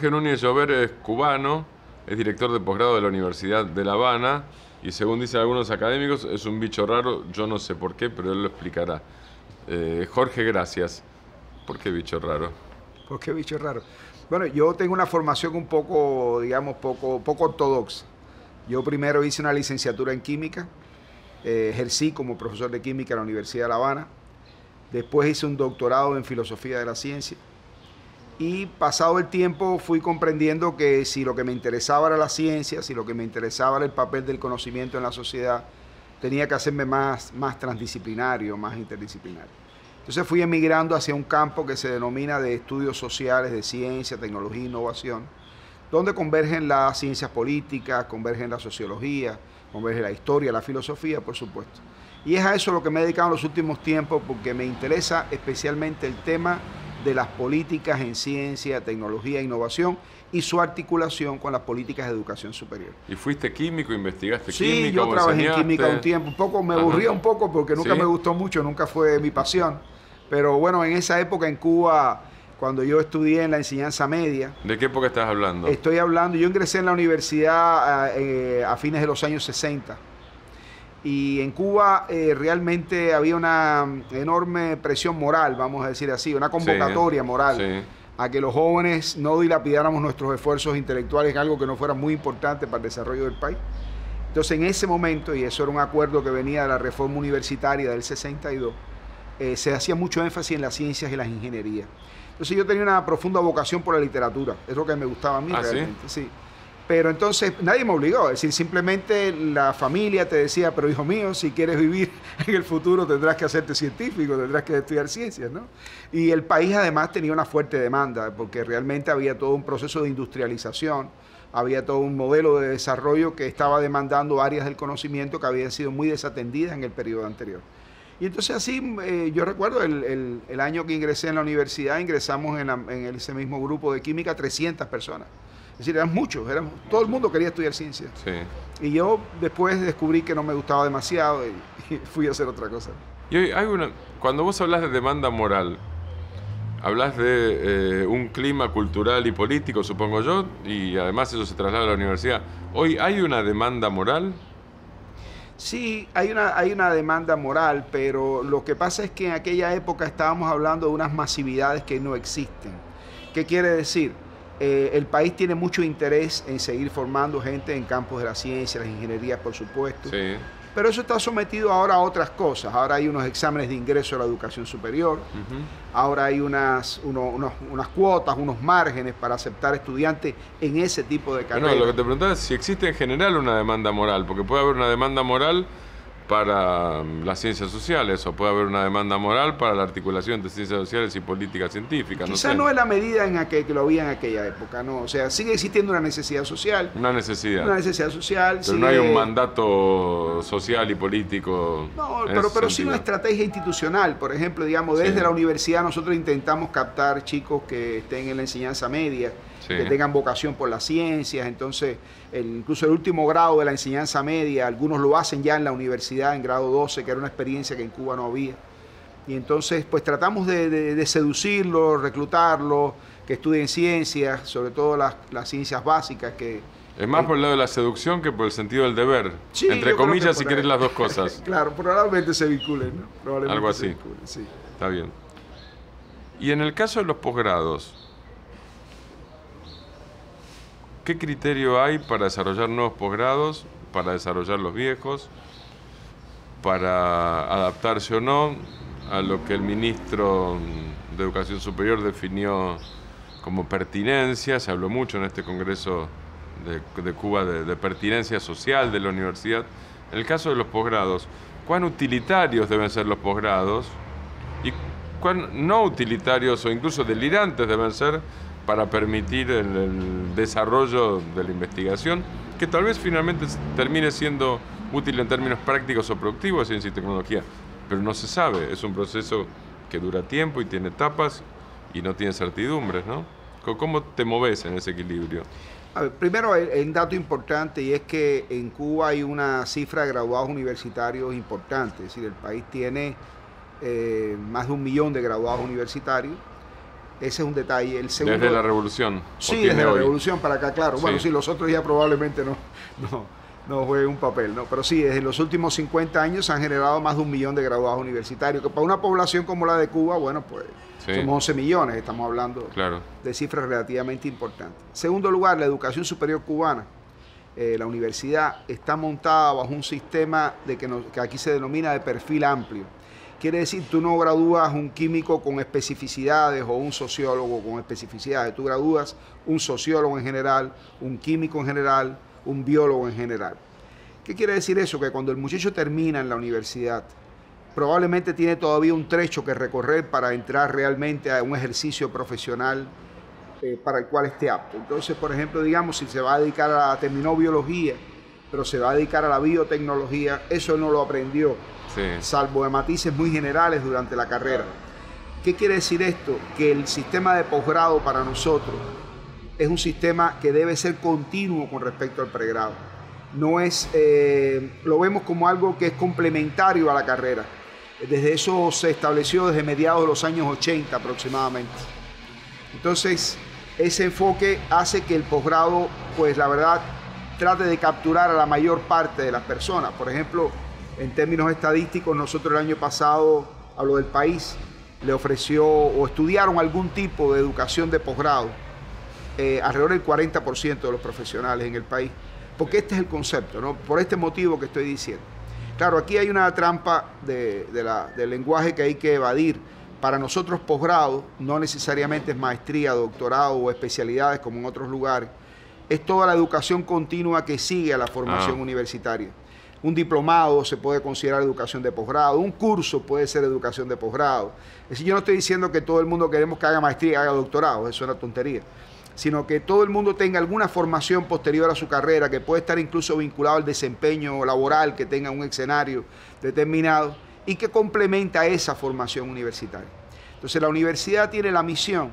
Jorge Núñez Llover es cubano, es director de posgrado de la Universidad de La Habana y según dicen algunos académicos es un bicho raro, yo no sé por qué, pero él lo explicará. Jorge, gracias. ¿Por qué bicho raro? ¿Por qué bicho raro? Bueno, yo tengo una formación un poco, digamos, poco ortodoxa. Yo primero hice una licenciatura en química, ejercí como profesor de química en la Universidad de La Habana, después hice un doctorado en filosofía de la ciencia y pasado el tiempo fui comprendiendo que si lo que me interesaba era la ciencia, si lo que me interesaba era el papel del conocimiento en la sociedad, tenía que hacerme más transdisciplinario, más interdisciplinario. Entonces fui emigrando hacia un campo que se denomina de estudios sociales, de ciencia, tecnología e innovación, donde convergen las ciencias políticas, convergen la sociología, converge la historia, la filosofía, por supuesto. Y es a eso lo que me he dedicado en los últimos tiempos, porque me interesa especialmente el tema de las políticas en ciencia, tecnología e innovación y su articulación con las políticas de educación superior. ¿Y fuiste químico, investigaste química? Sí, yo trabajé en química un tiempo, un poco me aburría un poco porque nunca me gustó mucho, nunca fue mi pasión. Pero bueno, en esa época en Cuba, cuando yo estudié en la enseñanza media. ¿De qué época estás hablando? Estoy hablando, yo ingresé en la universidad a fines de los años 60. Y en Cuba realmente había una enorme presión moral, vamos a decir así, una convocatoria moral a que los jóvenes no dilapidáramos nuestros esfuerzos intelectuales en algo que no fuera muy importante para el desarrollo del país. Entonces en ese momento, y eso era un acuerdo que venía de la reforma universitaria del 62, se hacía mucho énfasis en las ciencias y las ingenierías. Entonces yo tenía una profunda vocación por la literatura, es lo que me gustaba a mí realmente. ¿Sí? Pero entonces nadie me obligó, es decir, simplemente la familia te decía, pero hijo mío, si quieres vivir en el futuro tendrás que hacerte científico, tendrás que estudiar ciencias, ¿no? Y el país además tenía una fuerte demanda, porque realmente había todo un proceso de industrialización, había todo un modelo de desarrollo que estaba demandando áreas del conocimiento que habían sido muy desatendidas en el periodo anterior. Y entonces así, yo recuerdo el año que ingresé en la universidad, ingresamos en ese mismo grupo de química 300 personas. Es decir, eran muchos, todo el mundo quería estudiar ciencia. Sí. Y yo después descubrí que no me gustaba demasiado y fui a hacer otra cosa. Y cuando vos hablas de demanda moral, hablas de un clima cultural y político, supongo yo, y además eso se traslada a la universidad. ¿Hoy hay una demanda moral? Sí, hay una demanda moral, pero lo que pasa es que en aquella época estábamos hablando de unas masividades que no existen. ¿Qué quiere decir? El país tiene mucho interés en seguir formando gente en campos de la ciencia, las ingenierías, por supuesto. Sí. Pero eso está sometido ahora a otras cosas. Ahora hay unos exámenes de ingreso a la educación superior. Ahora hay unas cuotas, unos márgenes para aceptar estudiantes en ese tipo de carreras. Bueno, lo que te preguntaba es si existe en general una demanda moral, porque puede haber una demanda moral para las ciencias sociales o puede haber una demanda moral para la articulación de ciencias sociales y política científica. Quizás no es la medida en la que lo había en aquella época, ¿no? O sea, sigue existiendo una necesidad social. Una necesidad. Una necesidad social. Pero no hay un mandato social y político. No, pero sí una estrategia institucional. Por ejemplo, digamos, desde la universidad nosotros intentamos captar chicos que estén en la enseñanza media, que tengan vocación por las ciencias. Entonces, incluso el último grado de la enseñanza media, algunos lo hacen ya en la universidad, en grado 12, que era una experiencia que en Cuba no había. Y entonces, pues tratamos de seducirlos, reclutarlos, que estudien ciencias, sobre todo las ciencias básicas. Es más por el lado de la seducción que por el sentido del deber. Sí, entre comillas, si querés las dos cosas. Claro, probablemente se vinculen, ¿no? Probablemente algo así. Sí. Está bien. Y en el caso de los posgrados, ¿qué criterio hay para desarrollar nuevos posgrados, para desarrollar los viejos, para adaptarse o no a lo que el ministro de Educación Superior definió como pertinencia? Se habló mucho en este Congreso de Cuba de pertinencia social de la universidad. En el caso de los posgrados, ¿cuán utilitarios deben ser los posgrados y cuán no utilitarios o incluso delirantes deben ser para permitir el desarrollo de la investigación, que tal vez finalmente termine siendo útil en términos prácticos o productivos, ciencia y tecnología? Pero no se sabe, es un proceso que dura tiempo y tiene etapas y no tiene certidumbres, ¿no? ¿Cómo te moves en ese equilibrio? A ver, primero hay un dato importante y es que en Cuba hay una cifra de graduados universitarios importante, es decir, el país tiene más de 1 millón de graduados universitarios. Ese es un detalle. El segundo, desde la Revolución. Sí, desde la Revolución para acá, claro. Sí. Bueno, sí, los otros ya probablemente no jueguen un papel, ¿no? Pero sí, desde los últimos 50 años se han generado más de 1 millón de graduados universitarios, que para una población como la de Cuba, bueno, pues sí, somos 11 millones, estamos hablando de cifras relativamente importantes. En segundo lugar, la educación superior cubana, la universidad está montada bajo un sistema que aquí se denomina de perfil amplio. Quiere decir, tú no gradúas un químico con especificidades o un sociólogo con especificidades, tú gradúas un sociólogo en general, un químico en general, un biólogo en general. ¿Qué quiere decir eso? Que cuando el muchacho termina en la universidad, probablemente tiene todavía un trecho que recorrer para entrar realmente a un ejercicio profesional para el cual esté apto. Entonces, por ejemplo, digamos, si se va a dedicar terminó biología, pero se va a dedicar a la biotecnología, eso no lo aprendió, salvo de matices muy generales durante la carrera. ¿Qué quiere decir esto? Que el sistema de posgrado para nosotros es un sistema que debe ser continuo con respecto al pregrado. No es, lo vemos como algo que es complementario a la carrera. Desde eso se estableció desde mediados de los años 80 aproximadamente. Entonces, ese enfoque hace que el posgrado, pues la verdad, trate de capturar a la mayor parte de las personas. Por ejemplo, en términos estadísticos, nosotros el año pasado, hablo del país, le ofreció o estudiaron algún tipo de educación de posgrado alrededor del 40% de los profesionales en el país. Porque este es el concepto, ¿no? Por este motivo que estoy diciendo. Claro, aquí hay una trampa del lenguaje que hay que evadir. Para nosotros posgrado no necesariamente es maestría, doctorado o especialidades como en otros lugares. Es toda la educación continua que sigue a la formación universitaria. Un diplomado se puede considerar educación de posgrado, un curso puede ser educación de posgrado. Es decir, yo no estoy diciendo que todo el mundo queremos que haga maestría y haga doctorado, eso es una tontería, sino que todo el mundo tenga alguna formación posterior a su carrera, que puede estar incluso vinculado al desempeño laboral, que tenga un escenario determinado y que complementa esa formación universitaria. Entonces la universidad tiene la misión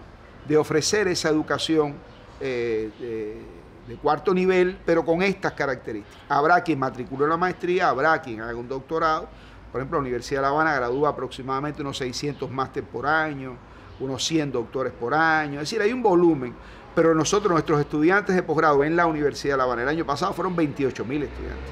de ofrecer esa educación de cuarto nivel, pero con estas características. Habrá quien matricule la maestría, habrá quien haga un doctorado. Por ejemplo, la Universidad de La Habana gradúa aproximadamente unos 600 máster por año, unos 100 doctores por año. Es decir, hay un volumen, pero nuestros estudiantes de posgrado en la Universidad de La Habana, el año pasado fueron 28.000 estudiantes.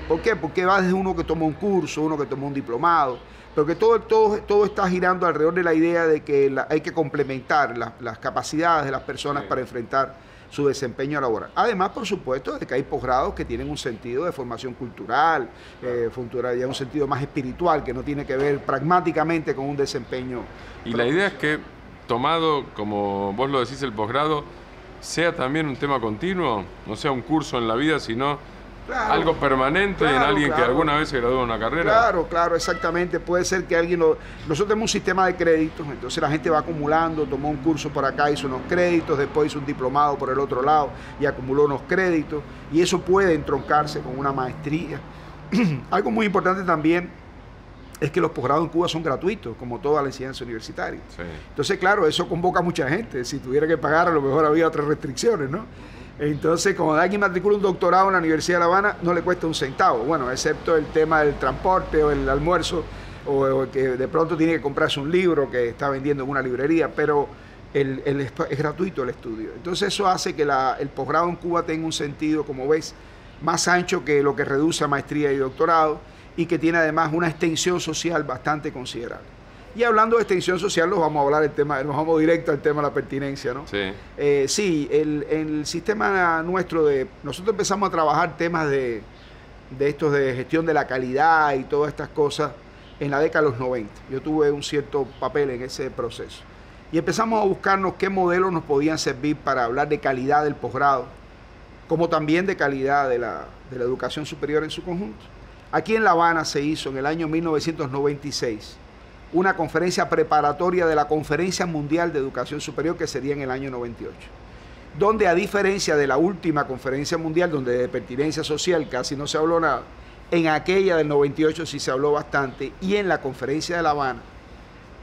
¿Por qué? Porque va desde uno que tomó un curso, uno que tomó un diplomado, pero que todo está girando alrededor de la idea de que hay que complementar las capacidades de las personas para enfrentar su desempeño laboral. Además, por supuesto, de que hay posgrados que tienen un sentido de formación cultural, ya un sentido más espiritual, que no tiene que ver pragmáticamente con un desempeño. Y la idea es que, tomado, como vos lo decís, el posgrado, sea también un tema continuo, no sea un curso en la vida, sino algo permanente en alguien que alguna vez se graduó en una carrera. Claro, exactamente. Puede ser que alguien nosotros tenemos un sistema de créditos, entonces la gente va acumulando, tomó un curso por acá, hizo unos créditos, después hizo un diplomado por el otro lado y acumuló unos créditos, y eso puede entroncarse con una maestría. Algo muy importante también es que los posgrados en Cuba son gratuitos, como toda la enseñanza universitaria. Sí. Entonces, claro, eso convoca a mucha gente. Si tuviera que pagar, a lo mejor había otras restricciones, ¿no? Entonces, como alguien matricula un doctorado en la Universidad de La Habana, no le cuesta un centavo. Bueno, excepto el tema del transporte o el almuerzo, o que de pronto tiene que comprarse un libro que está vendiendo en una librería, pero es gratuito el estudio. Entonces, eso hace que el posgrado en Cuba tenga un sentido, como ves, más ancho que lo que reduce a maestría y doctorado, y que tiene además una extensión social bastante considerable. Y hablando de extensión social, nos vamos directo al tema de la pertinencia, ¿no? Sí. Sí, el sistema nuestro nosotros empezamos a trabajar temas de estos de gestión de la calidad y todas estas cosas en la década de los 90. Yo tuve un cierto papel en ese proceso. Y empezamos a buscarnos qué modelos nos podían servir para hablar de calidad del posgrado, como también de calidad de la educación superior en su conjunto. Aquí en La Habana se hizo en el año 1996 una conferencia preparatoria de la Conferencia Mundial de Educación Superior, que sería en el año 98, donde, a diferencia de la última conferencia mundial, donde de pertinencia social casi no se habló nada, en aquella del 98 sí se habló bastante, y en la conferencia de La Habana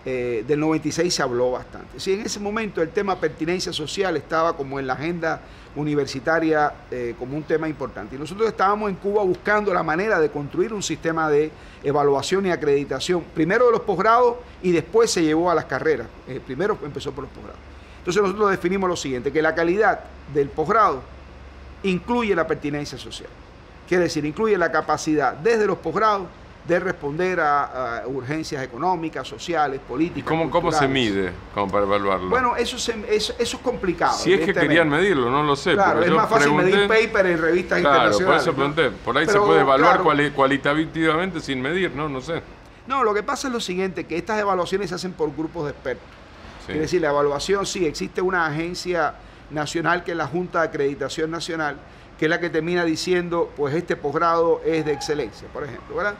del 96 se habló bastante. Sí, en ese momento el tema pertinencia social estaba como en la agenda universitaria como un tema importante. Y nosotros estábamos en Cuba buscando la manera de construir un sistema de evaluación y acreditación, primero de los posgrados y después se llevó a las carreras. Primero empezó por los posgrados. Entonces nosotros definimos lo siguiente, que la calidad del posgrado incluye la pertinencia social. Quiere decir, incluye la capacidad desde los posgrados de responder a urgencias económicas, sociales, políticas. ¿Y cómo se mide como para evaluarlo? Bueno, eso es complicado. Si es que querían medirlo, no lo sé. Claro, es más fácil medir paper en revistas internacionales. Por eso pregunté. Por ahí se puede evaluar cualitativamente sin medir, ¿no? No sé. No, lo que pasa es lo siguiente, que estas evaluaciones se hacen por grupos de expertos. Sí. Quiere decir, la evaluación, sí, existe una agencia nacional que es la Junta de Acreditación Nacional, que es la que termina diciendo, pues este posgrado es de excelencia, por ejemplo, ¿verdad?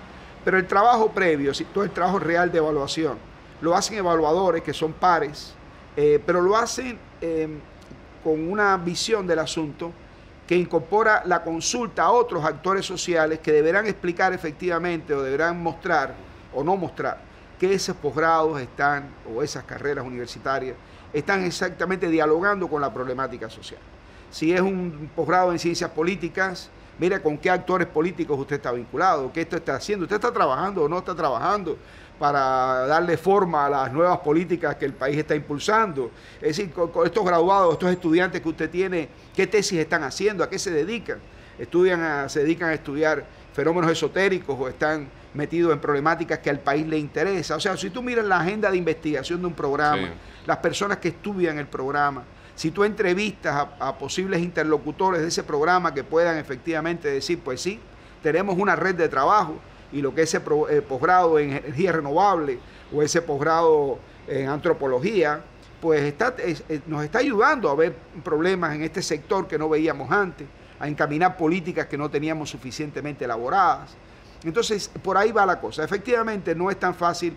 Pero el trabajo previo, todo el trabajo real de evaluación, lo hacen evaluadores que son pares, pero lo hacen con una visión del asunto que incorpora la consulta a otros actores sociales que deberán explicar efectivamente o deberán mostrar o no mostrar que esos posgrados están, o esas carreras universitarias, están exactamente dialogando con la problemática social. Si es un posgrado en ciencias políticas, mira con qué actores políticos usted está vinculado, qué esto está haciendo, usted está trabajando o no está trabajando para darle forma a las nuevas políticas que el país está impulsando. Es decir, con estos graduados, estos estudiantes que usted tiene, ¿qué tesis están haciendo? ¿A qué se dedican? ¿Se dedican a estudiar fenómenos esotéricos o están metidos en problemáticas que al país le interesa? O sea, si tú miras la agenda de investigación de un programa, sí, las personas que estudian el programa, si tú entrevistas a posibles interlocutores de ese programa que puedan efectivamente decir, pues sí, tenemos una red de trabajo y lo que ese posgrado en energía renovable o ese posgrado en antropología, pues nos está ayudando a ver problemas en este sector que no veíamos antes, a encaminar políticas que no teníamos suficientemente elaboradas. Entonces, por ahí va la cosa. Efectivamente, no es tan fácil.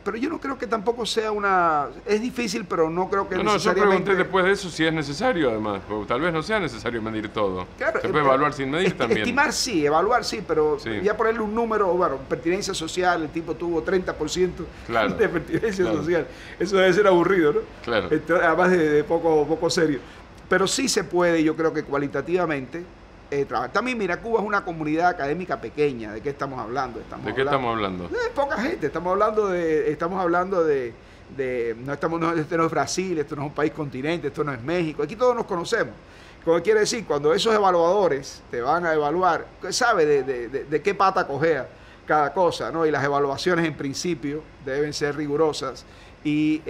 Pero yo no creo que tampoco sea es difícil, pero no creo que necesariamente... yo pregunté después de eso si es necesario, además, porque tal vez no sea necesario medir todo. Claro, se puede evaluar sin medir también. Estimar sí, evaluar sí, pero sí, ya ponerle un número, bueno, pertinencia social, el tipo tuvo 30% claro, de pertinencia social. Eso debe ser aburrido, ¿no? Claro. Además de poco serio. Pero sí se puede, yo creo que cualitativamente... trabajar. También, mira, Cuba es una comunidad académica pequeña. ¿De qué estamos hablando? ¿De qué estamos hablando? De poca gente. Estamos hablando de esto no es Brasil, esto no es un país continente, esto no es México. Aquí todos nos conocemos. ¿Qué quiere decir? Cuando esos evaluadores te van a evaluar, sabe de qué pata cojea cada cosa, ¿no? Y las evaluaciones en principio deben ser rigurosas y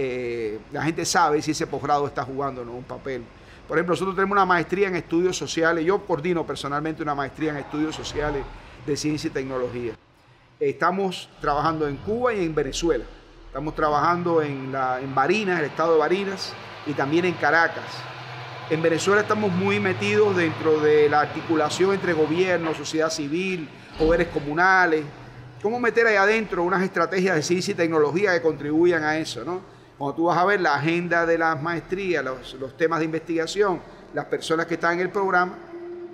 la gente sabe si ese posgrado está jugando o no un papel. Por ejemplo, nosotros tenemos una maestría en estudios sociales. Yo coordino personalmente una maestría en estudios sociales de ciencia y tecnología. Estamos trabajando en Cuba y en Venezuela. Estamos trabajando en Barinas, el estado de Barinas, y también en Caracas. En Venezuela estamos muy metidos dentro de la articulación entre gobierno, sociedad civil, poderes comunales. ¿Cómo meter ahí adentro unas estrategias de ciencia y tecnología que contribuyan a eso, ¿no? Cuando tú vas a ver la agenda de las maestrías, los temas de investigación, las personas que están en el programa,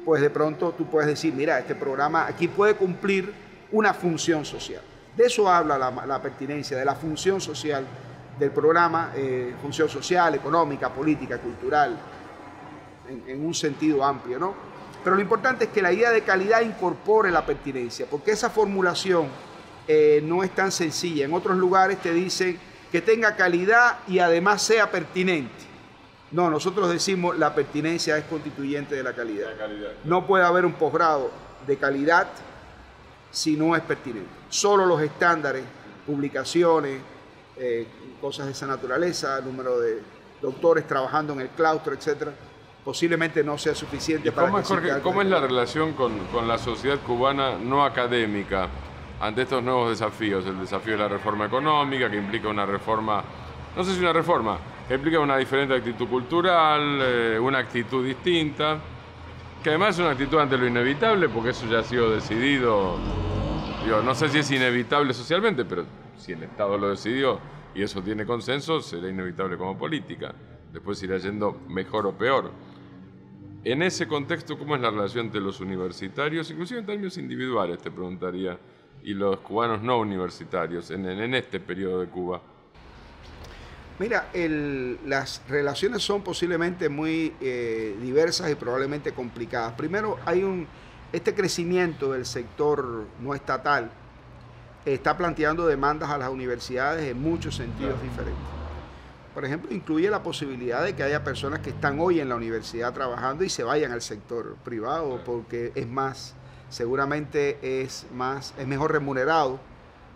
pues de pronto tú puedes decir, mira, este programa aquí puede cumplir una función social. De eso habla la pertinencia, de la función social del programa, función social, económica, política, cultural, en un sentido amplio, ¿no? Pero lo importante es que la idea de calidad incorpore la pertinencia, porque esa formulación no es tan sencilla. En otros lugares te dicen que tenga calidad y además sea pertinente. No, nosotros decimos la pertinencia es constituyente de la calidad. No puede haber un posgrado de calidad si no es pertinente. Solo los estándares, publicaciones, cosas de esa naturaleza, número de doctores trabajando en el claustro, etcétera, posiblemente no sea suficiente para que Jorge, ¿cómo es la relación con la sociedad cubana no académica ante estos nuevos desafíos? El desafío de la reforma económica, que implica una reforma, no sé si una reforma, que implica una diferente actitud cultural, una actitud distinta, que además es una actitud ante lo inevitable, porque eso ya ha sido decidido. Digo, no sé si es inevitable socialmente, pero si el Estado lo decidió y eso tiene consenso, será inevitable como política. Después irá yendo mejor o peor. En ese contexto, ¿cómo es la relación entre los universitarios, inclusive en términos individuales, te preguntaría, y los cubanos no universitarios en este periodo de Cuba? Mira, las relaciones son posiblemente muy diversas y probablemente complicadas. Primero, este crecimiento del sector no estatal está planteando demandas a las universidades en muchos sentidos diferentes. Por ejemplo, incluye la posibilidad de que haya personas que están hoy en la universidad trabajando y se vayan al sector privado porque seguramente es mejor remunerado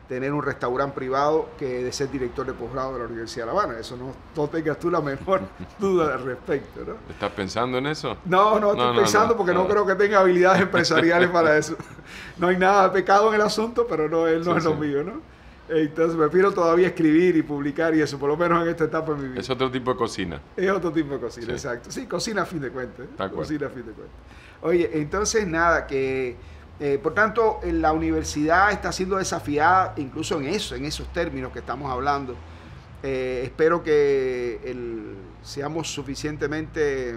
tener un restaurante privado que de ser director de posgrado de la Universidad de La Habana. Eso no tengas tú la menor duda al respecto, ¿no? ¿Estás pensando en eso? No estoy pensando porque no creo que tenga habilidades empresariales para eso. No hay nada de pecado en el asunto, pero no es lo mío, ¿no? Entonces me prefiero todavía escribir y publicar y eso, por lo menos en esta etapa de mi vida. Es otro tipo de cocina. Es otro tipo de cocina, exacto. Sí, cocina a fin de cuentas. Cocina a fin de cuentas. Oye, entonces nada, por tanto, la universidad está siendo desafiada incluso en esos términos que estamos hablando. Espero que seamos suficientemente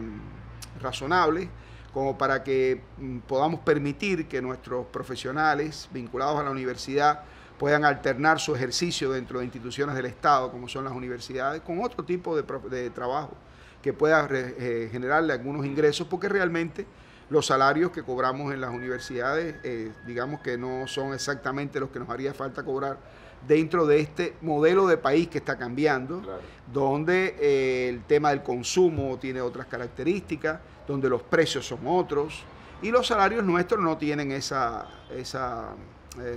razonables como para que podamos permitir que nuestros profesionales vinculados a la universidad puedan alternar su ejercicio dentro de instituciones del Estado, como son las universidades, con otro tipo de trabajo que pueda generarle algunos ingresos, porque realmente los salarios que cobramos en las universidades, digamos que no son exactamente los que nos haría falta cobrar dentro de este modelo de país que está cambiando, claro, donde el tema del consumo tiene otras características, donde los precios son otros, y los salarios nuestros no tienen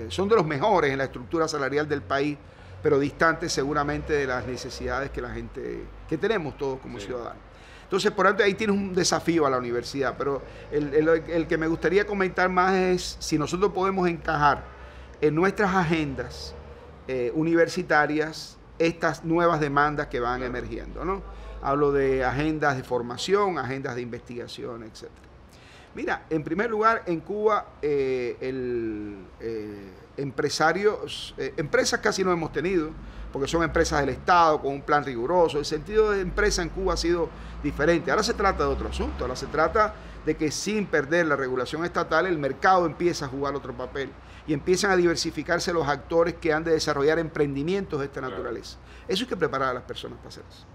son de los mejores en la estructura salarial del país, pero distantes seguramente de las necesidades que tenemos todos como ciudadanos. Entonces, por tanto, ahí tienes un desafío a la universidad, pero el que me gustaría comentar más es si nosotros podemos encajar en nuestras agendas universitarias estas nuevas demandas que van emergiendo, ¿no? Hablo de agendas de formación, agendas de investigación, etc. Mira, en primer lugar, en Cuba, empresas casi no hemos tenido, porque son empresas del Estado con un plan riguroso. El sentido de empresa en Cuba ha sido diferente. Ahora se trata de otro asunto, ahora se trata de que sin perder la regulación estatal, el mercado empieza a jugar otro papel y empiezan a diversificarse los actores que han de desarrollar emprendimientos de esta naturaleza. Eso hay que preparar a las personas para hacer eso.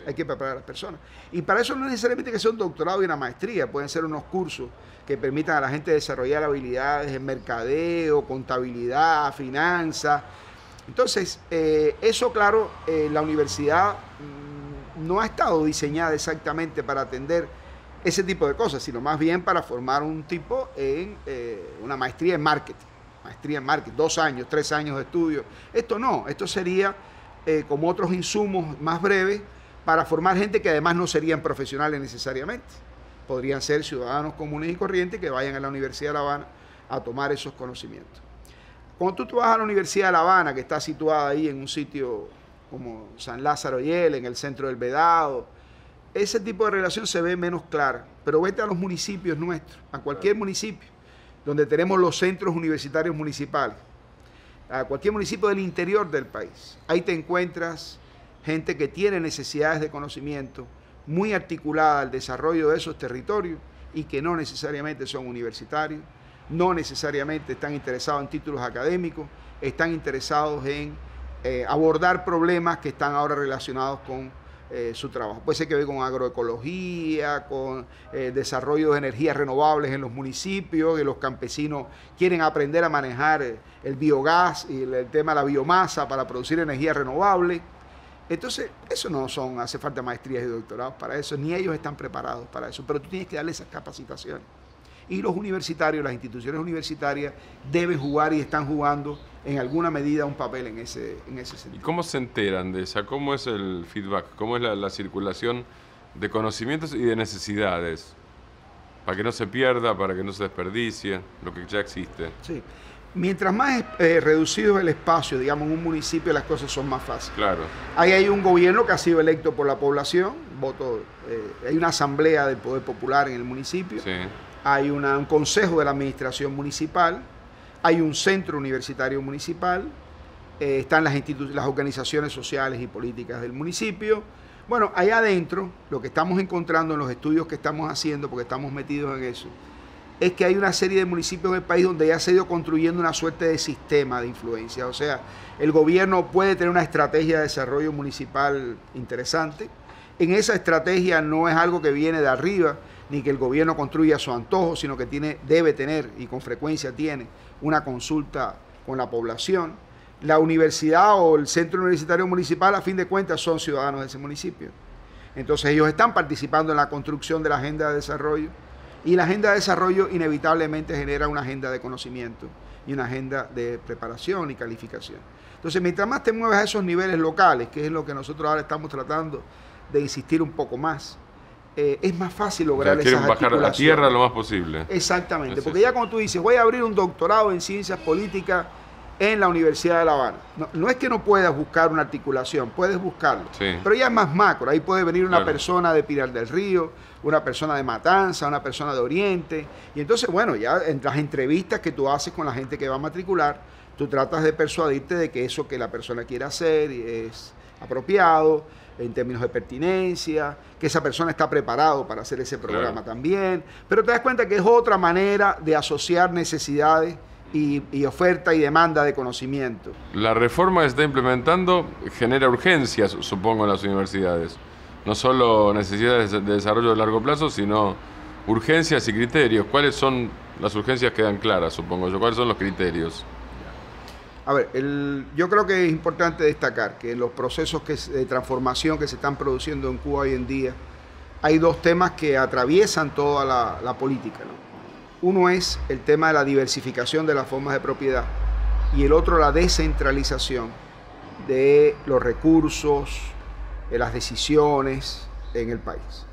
Hay que preparar a las personas. Y para eso no necesariamente que sea un doctorado y una maestría, pueden ser unos cursos que permitan a la gente desarrollar habilidades en mercadeo, contabilidad, finanzas. Entonces, eso claro, la universidad no ha estado diseñada exactamente para atender ese tipo de cosas, sino más bien para formar un tipo en una maestría en marketing. Maestría en marketing, 2 años, 3 años de estudio. Esto no, esto sería como otros insumos más breves, para formar gente que además no serían profesionales necesariamente. Podrían ser ciudadanos comunes y corrientes que vayan a la Universidad de La Habana a tomar esos conocimientos. Cuando tú vas a la Universidad de La Habana, que está situada ahí en un sitio como San Lázaro y en el centro del Vedado, ese tipo de relación se ve menos clara. Pero vete a los municipios nuestros, a cualquier municipio, donde tenemos los centros universitarios municipales, a cualquier municipio del interior del país. Ahí te encuentras gente que tiene necesidades de conocimiento muy articulada al desarrollo de esos territorios y que no necesariamente son universitarios, no necesariamente están interesados en títulos académicos, están interesados en abordar problemas que están ahora relacionados con su trabajo. Puede ser que ver con agroecología, con desarrollo de energías renovables en los municipios, que los campesinos quieren aprender a manejar el biogás y el tema de la biomasa para producir energía renovable. Entonces, eso no hace falta maestrías y doctorados para eso, ni ellos están preparados para eso, pero tú tienes que darle esas capacitaciones. Y los universitarios, las instituciones universitarias deben jugar y están jugando en alguna medida un papel en ese sentido. ¿Y cómo se enteran de esa? ¿Cómo es el feedback? ¿Cómo es la circulación de conocimientos y de necesidades? Para que no se pierda, para que no se desperdicie lo que ya existe. Sí. Mientras más reducido es el espacio, digamos, en un municipio, las cosas son más fáciles. Claro. Ahí hay un gobierno que ha sido electo por la población, hay una asamblea del poder popular en el municipio, sí. Hay un consejo de la administración municipal, hay un centro universitario municipal, están las organizaciones sociales y políticas del municipio. Bueno, allá adentro, lo que estamos encontrando en los estudios que estamos haciendo, porque estamos metidos en eso, es que hay una serie de municipios en el país donde ya se ha ido construyendo una suerte de sistema de influencia. O sea, el gobierno puede tener una estrategia de desarrollo municipal interesante. En esa estrategia no es algo que viene de arriba, ni que el gobierno construya a su antojo, sino que debe tener, y con frecuencia tiene, una consulta con la población. La universidad o el centro universitario municipal, a fin de cuentas, son ciudadanos de ese municipio. Entonces ellos están participando en la construcción de la agenda de desarrollo, y la agenda de desarrollo inevitablemente genera una agenda de conocimiento y una agenda de preparación y calificación. Entonces, mientras más te mueves a esos niveles locales, que es lo que nosotros ahora estamos tratando de insistir un poco más, es más fácil lograr esas articulaciones. Quieren bajar a tierra lo más posible. Exactamente, porque ya cuando tú dices, voy a abrir un doctorado en ciencias políticas en la Universidad de La Habana, no es que no puedas buscar una articulación, puedes buscarlo, sí, pero ya es más macro. Ahí puede venir una persona de Pinar del Río, una persona de Matanza, una persona de Oriente, y entonces, bueno, ya en las entrevistas que tú haces con la gente que va a matricular, tú tratas de persuadirte de que eso que la persona quiere hacer es apropiado en términos de pertinencia, que esa persona está preparado para hacer ese programa también, pero te das cuenta que es otra manera de asociar necesidades y oferta y demanda de conocimiento. La reforma que se está implementando genera urgencias, supongo, en las universidades. No solo necesidades de desarrollo de largo plazo, sino urgencias y criterios. ¿Cuáles son las urgencias? Quedan claras, supongo yo. ¿Cuáles son los criterios? A ver, yo creo que es importante destacar que en los procesos de transformación que se están produciendo en Cuba hoy en día, hay dos temas que atraviesan toda la política, ¿no? Uno es el tema de la diversificación de las formas de propiedad y el otro la descentralización de los recursos, de las decisiones en el país.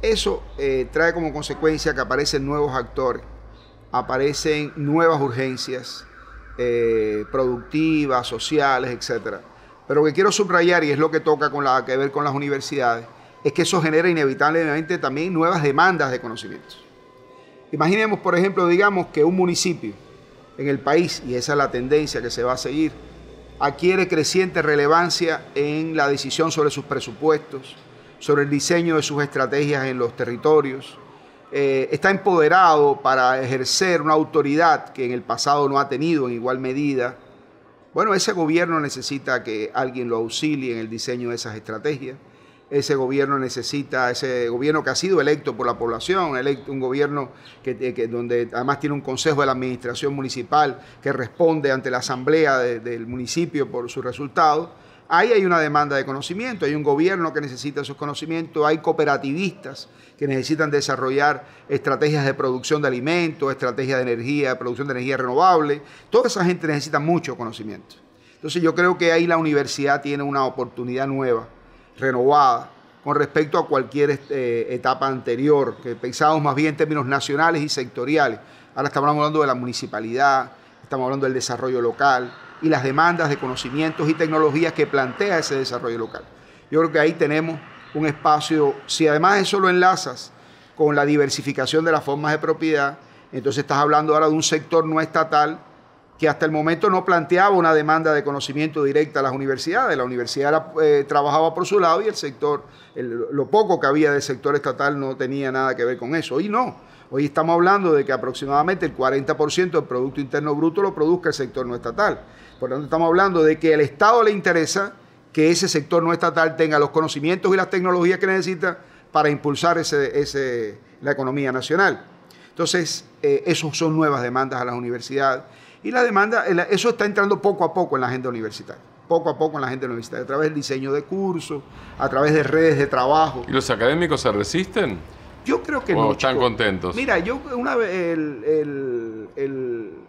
Eso trae como consecuencia que aparecen nuevos actores, aparecen nuevas urgencias productivas, sociales, etc. Pero lo que quiero subrayar, y es lo que toca que ver con las universidades, es que eso genera inevitablemente también nuevas demandas de conocimientos. Imaginemos, por ejemplo, digamos que un municipio en el país, y esa es la tendencia que se va a seguir, adquiere creciente relevancia en la decisión sobre sus presupuestos, sobre el diseño de sus estrategias en los territorios, está empoderado para ejercer una autoridad que en el pasado no ha tenido en igual medida. Bueno, ese gobierno necesita que alguien lo auxilie en el diseño de esas estrategias. Ese gobierno que ha sido electo por la población, un gobierno donde además tiene un consejo de la administración municipal que responde ante la asamblea del municipio por sus resultados. Ahí hay una demanda de conocimiento, hay un gobierno que necesita esos conocimientos, hay cooperativistas que necesitan desarrollar estrategias de producción de alimentos, estrategias de energía, de producción de energía renovable. Toda esa gente necesita mucho conocimiento. Entonces yo creo que ahí la universidad tiene una oportunidad nueva, renovada, con respecto a cualquier etapa anterior, que pensábamos más bien en términos nacionales y sectoriales. Ahora estamos hablando de la municipalidad, estamos hablando del desarrollo local y las demandas de conocimientos y tecnologías que plantea ese desarrollo local. Yo creo que ahí tenemos un espacio, si además eso lo enlazas con la diversificación de las formas de propiedad, entonces estás hablando ahora de un sector no estatal que hasta el momento no planteaba una demanda de conocimiento directa a las universidades. La universidad trabajaba por su lado y el sector, lo poco que había del sector estatal no tenía nada que ver con eso. Hoy no. Hoy estamos hablando de que aproximadamente el 40% del Producto Interno Bruto lo produzca el sector no estatal. Por lo tanto, estamos hablando de que al Estado le interesa que ese sector no estatal tenga los conocimientos y las tecnologías que necesita para impulsar la economía nacional. Entonces, esos son nuevas demandas a las universidades. Y la demanda, eso está entrando poco a poco en la agenda universitaria. Poco a poco en la agenda universitaria, a través del diseño de cursos, a través de redes de trabajo. ¿Y los académicos se resisten? Yo creo que no. ¿Están contentos? Mira,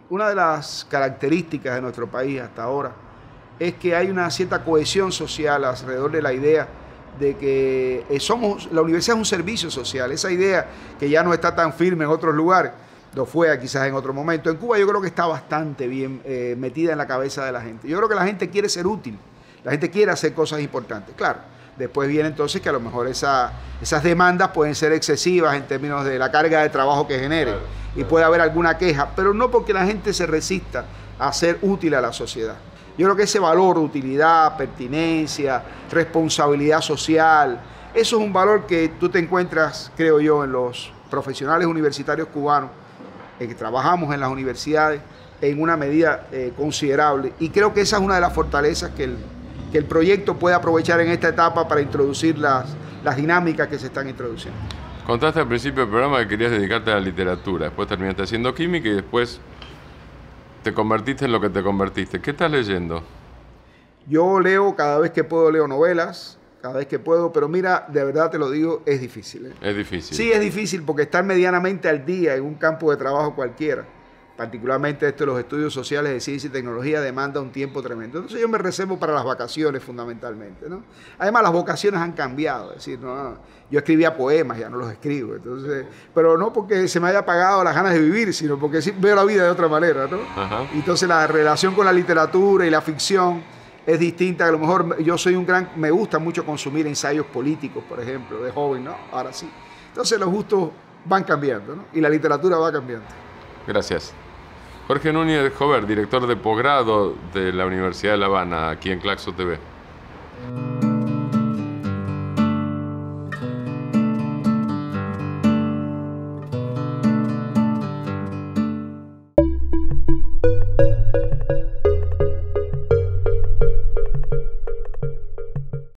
una de las características de nuestro país hasta ahora es que hay una cierta cohesión social alrededor de la idea de que la universidad es un servicio social. Esa idea que ya no está tan firme en otros lugares, lo fue quizás en otro momento. En Cuba yo creo que está bastante bien metida en la cabeza de la gente. Yo creo que la gente quiere ser útil, la gente quiere hacer cosas importantes. Claro, después viene entonces que a lo mejor esas demandas pueden ser excesivas en términos de la carga de trabajo que genere y puede haber alguna queja, pero no porque la gente se resista a ser útil a la sociedad. Yo creo que ese valor, utilidad, pertinencia, responsabilidad social, eso es un valor que tú te encuentras, creo yo, en los profesionales universitarios cubanos, que trabajamos en las universidades en una medida considerable. Y creo que esa es una de las fortalezas que el proyecto puede aprovechar en esta etapa para introducir las dinámicas que se están introduciendo. Contaste al principio del programa que querías dedicarte a la literatura, después terminaste haciendo química y después te convertiste en lo que te convertiste. ¿Qué estás leyendo? Yo leo, cada vez que puedo leo novelas, cada vez que puedo, pero mira, de verdad te lo digo, es difícil. Es difícil. Sí, es difícil porque estar medianamente al día en un campo de trabajo cualquiera, particularmente esto de los estudios sociales de ciencia y tecnología, demanda un tiempo tremendo. Entonces yo me reservo para las vacaciones fundamentalmente, ¿no? Además las vocaciones han cambiado, es decir, ¿no? Yo escribía poemas, ya no los escribo, entonces, pero no porque se me haya apagado las ganas de vivir, sino porque sí veo la vida de otra manera, ¿no? Ajá. Entonces la relación con la literatura y la ficción es distinta. A lo mejor yo soy me gusta mucho consumir ensayos políticos, por ejemplo, de joven, ¿no? Ahora sí. Entonces los gustos van cambiando, ¿no? Y la literatura va cambiando. Gracias. Jorge Núñez Jover, director de posgrado de la Universidad de La Habana, aquí en Claxo TV.